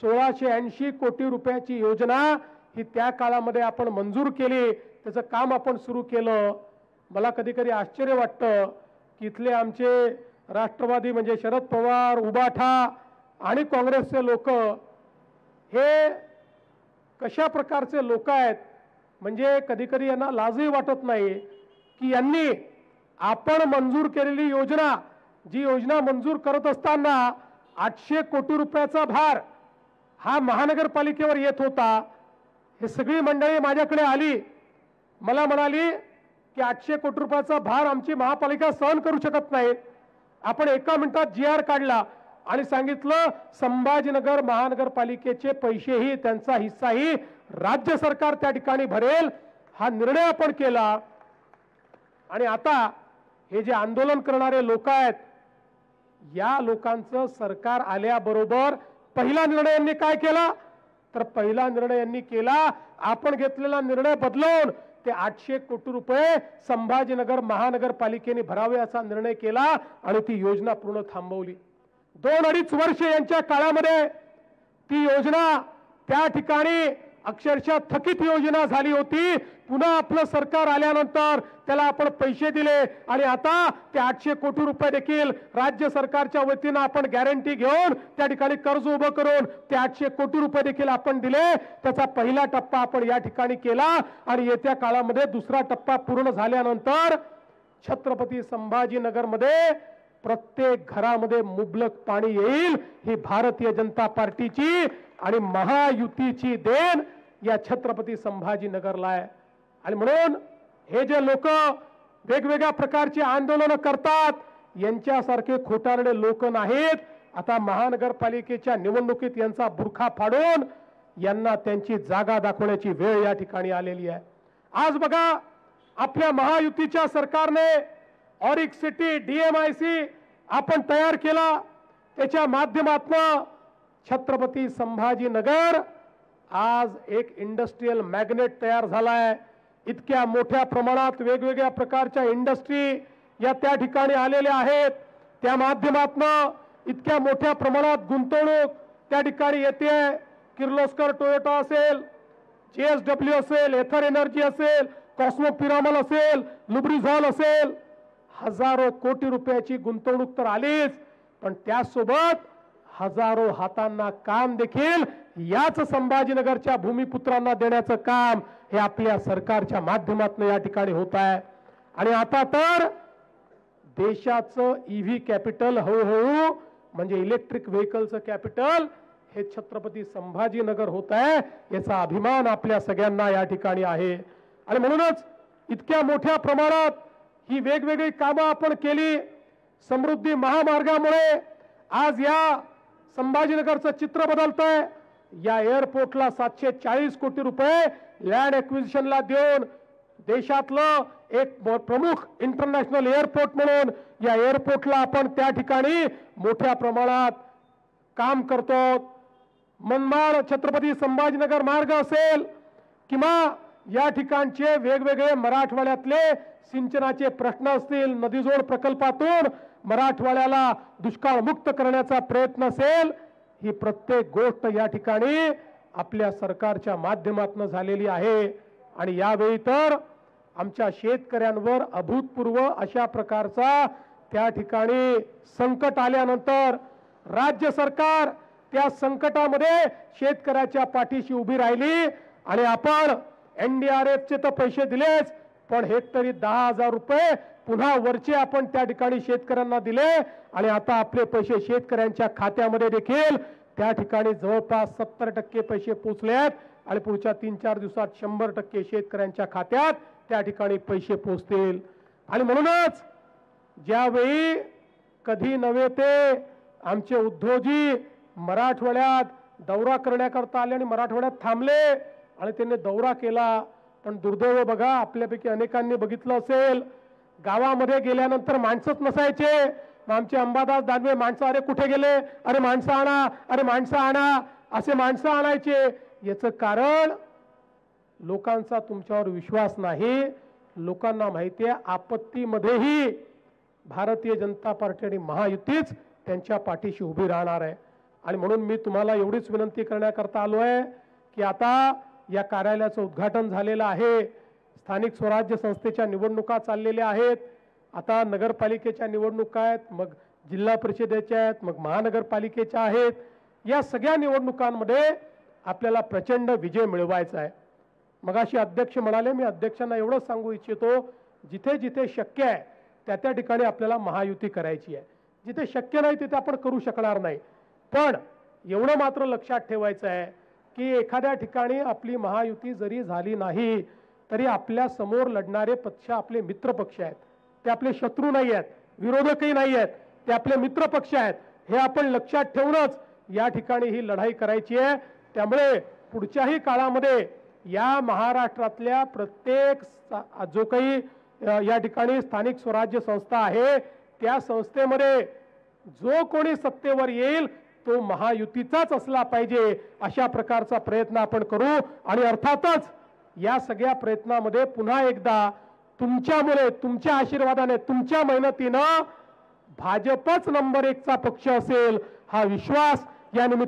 1680 कोटी रुपयाची योजना ही त्या काळामध्ये आपण मंजूर केली, त्याचं काम आपण सुरू केलं। मला कधी कधी आश्चर्य वाटतं की इथले आमचे राष्ट्रवादी म्हणजे शरद पवार, उबाठा आणि काँग्रेसचे लोक हे कशा प्रकारचे लोक आहेत, म्हणजे कधी कधी यांना लाजही वाटत नाही की यांनी आपण मंजूर केलेली योजना, जी योजना मंजूर करत असताना 800 कोटी रुपयाचा भार हा महानगरपालिकेवर येत होता। हे सगळी मंडळी माझ्याकडे आली, मला म्हणाली की 800 कोटी रुपयाचा भार आमची महापालिका सहन करू शकत नाही। आपण एका मिनिटात GR काढला आणि सांगितलं संभाजीनगर महानगरपालिकेचे पैसेही, त्यांचा हिस्साही राज्य सरकार त्या ठिकाणी भरेल, हा निर्णय आपण केला। आणि आता हे जे आंदोलन करणारे लोक आहेत, या लोकांचं सरकार आल्याबरोबर पहिला निर्णय यांनी काय केला, तर पहिला निर्णय यांनी केला, आपण घेतलेला निर्णय बदलून ते 800 कोटी रुपये संभाजीनगर महानगरपालिकेने भरावे असा निर्णय केला आणि ती योजना पूर्ण थांबवली। 2-2.5 वर्ष यांच्या काळामध्ये ती योजना त्या ठिकाणी अक्षरशः थकीत योजना झाली होती। पुन्हा आपलं सरकार आल्यानंतर त्याला आपण पैसे दिले आणि आता ते 800 कोटी रुपये देखील राज्य सरकारच्या वतीने आपण गॅरंटी घेऊन त्या ठिकाणी कर्ज उभं करून ते 800 कोटी रुपये देखील आपण दिले। त्याचा पहिला टप्पा आपण या ठिकाणी केला आणि येत्या काळामध्ये दुसरा टप्पा पूर्ण झाल्यानंतर छत्रपती संभाजीनगरमध्ये प्रत्येक घरामध्ये मुबलक पाणी येईल। ही भारतीय जनता पार्टीची आणि महायुतीची देण या छत्रपती संभाजीनगरला आहे। आणि म्हणून हे जे लोक वेगवेगळ्या प्रकारचे आंदोलन करतात, यांच्यासारखे खोटारडे लोक नाहीत। आता महानगरपालिकेच्या निवडणुकीत यांचा बुरखा फाडून यांना त्यांची जागा दाखवण्याची वेळ या ठिकाणी आलेली आहे। आज बघा, आपल्या महायुतीच्या सरकारने ऑरिक सिटी DMIC आपण तयार केला, त्याच्या माध्यमातून छत्रपती संभाजीनगर आज एक इंडस्ट्रियल मॅग्नेट तयार झालाय। इतक्या मोठ्या प्रमाणात वेगवेगळ्या प्रकारच्या इंडस्ट्री या त्या ठिकाणी आलेल्या आहेत, त्या माध्यमातून इतक्या मोठ्या प्रमाणात गुंतवणूक त्या ठिकाणी येते। किर्लोस्कर टोयोटा असेल, JSW असेल, एथर एनर्जी असेल, कॉस्मो पिरामल असेल, लुब्रिझॉल असेल, हजारो कोटी रुपयाची गुंतवणूक तर आलीच, पण त्यासोबत हजारो हातांना काम देखील याच संभाजीनगरच्या भूमिपुत्रांना देण्याचं काम हे आपल्या सरकारच्या माध्यमातून या ठिकाणी होत आहे। आणि आता तर देशाचं EV कॅपिटल हळूहळू म्हणजे इलेक्ट्रिक व्हेकलचं कॅपिटल हे छत्रपती संभाजीनगर होत आहे, याचा अभिमान आपल्या सगळ्यांना या ठिकाणी आहे। आणि म्हणूनच इतक्या मोठ्या प्रमाणात ही वेगवेगळी कामं आपण केली। समृद्धी महामार्गामुळे आज या संभाजीनगरचं चित्र बदलतंय। या एअरपोर्टला 740 कोटी रुपये लँड ॲक्विजिशनला देऊन देशातलं एक प्रमुख इंटरनॅशनल एअरपोर्ट म्हणून या एअरपोर्टला आपण त्या ठिकाणी मोठ्या प्रमाणात काम करतो। मनमाड छत्रपती संभाजीनगर मार्ग असेल किंवा या ठिकाणचे वेगवेगळे मराठवाड्यातले सिंचनाचे प्रश्न असतील, नदीजोड प्रकल्पातून मराठवाड्याला दुष्काळ मुक्त करण्याचा प्रयत्न असेल, ही प्रत्येक गोष्ट या ठिकाणी आपल्या सरकारच्या माध्यमातून झालेली आहे। आणि यावेळी तर आमच्या शेतकऱ्यांवर अभूतपूर्व अशा प्रकारचा त्या ठिकाणी संकट आल्यानंतर राज्य सरकार त्या संकटामध्ये शेतकऱ्याच्या पाठीशी उभी राहिली आणि आपण NDRFचे तर पैसे दिलेच, पण हेक्टरी 10,000 रुपये पुन्हा वरचे आपण त्या ठिकाणी शेतकऱ्यांना दिले आणि आता आपले पैसे शेतकऱ्यांच्या खात्यामध्ये देखील त्या ठिकाणी जवळपास 70% पैसे पोहोचले आहेत आणि पुढच्या 3-4 दिवसात 100% शेतकऱ्यांच्या खात्यात त्या ठिकाणी पैसे पोहोचतील। आणि म्हणूनच ज्यावेळी कधी नव्हे ते आमचे उद्धवजी मराठवाड्यात दौरा करण्याकरता आले आणि मराठवाड्यात थांबले आणि त्यांनी दौरा केला, पण दुर्दैव बघा, आपल्यापैकी अनेकांनी बघितलं असेल, गावामध्ये गेल्यानंतर माणसंच नसायचे। आमचे अंबादास दानवे माणसं, अरे कुठे गेले, अरे माणसं आणा, अरे माणसं आणा, असे माणसं आणायचे। याचं कारण लोकांचा तुमच्यावर विश्वास नाही। लोकांना माहिती आहे आपत्तीमध्येही भारतीय जनता पार्टी आणि महायुतीच त्यांच्या पाठीशी उभी राहणार आहे। आणि म्हणून मी तुम्हाला एवढीच विनंती करण्याकरता आलो आहे की आता या कार्यालयाचं उद्घाटन झालेलं आहे, स्थानिक स्वराज्य संस्थेच्या निवडणुका चाललेल्या आहेत, आता नगरपालिकेच्या निवडणुका आहेत, मग जिल्हा परिषदेच्या आहेत, मग महानगरपालिकेच्या आहेत. या सगळ्या निवडणुकांमध्ये आपल्याला प्रचंड विजय मिळवायचा आहे. मगाशी अध्यक्ष म्हणाले, मी अध्यक्षांना एवढं सांगू इच्छितो, जिथे जिथे शक्य आहे त्या ठिकाणी आपल्याला महायुती करायची आहे. जिथे शक्य नाही तिथे आपण करू शकणार नाही. पण एवढं मात्र लक्षात ठेवायचं आहे की एखाद्या ठिकाणी आपली महायुती जरी झाली नाही तरी आपल्या समोर लढणारे पक्ष आपले मित्र पक्ष आहेत. ते आपले शत्रू नाही आहेत, विरोधकही नाही आहेत, ते आपले मित्र पक्ष आहेत. हे आपण लक्षात ठेवूनच या ठिकाणी ही लढाई करायची आहे. त्यामुळे पुढच्याही काळामध्ये या महाराष्ट्रातल्या प्रत्येक जो काही या ठिकाणी स्थानिक स्वराज्य संस्था आहे त्या संस्थेमध्ये जो कोणी सत्तेवर येईल तो महायुतीचाच असला पाहिजे, अशा प्रकारचा प्रयत्न आपण करू. आणि अर्थातच या सगळ्या प्रयत्नामध्ये पुन्हा एकदा तुमच्यामुळे, तुमच्या आशीर्वादाने, तुमच्या मेहनतीनं भाजपच नंबर 1चा पक्ष असेल हा विश्वास या निमित्ताने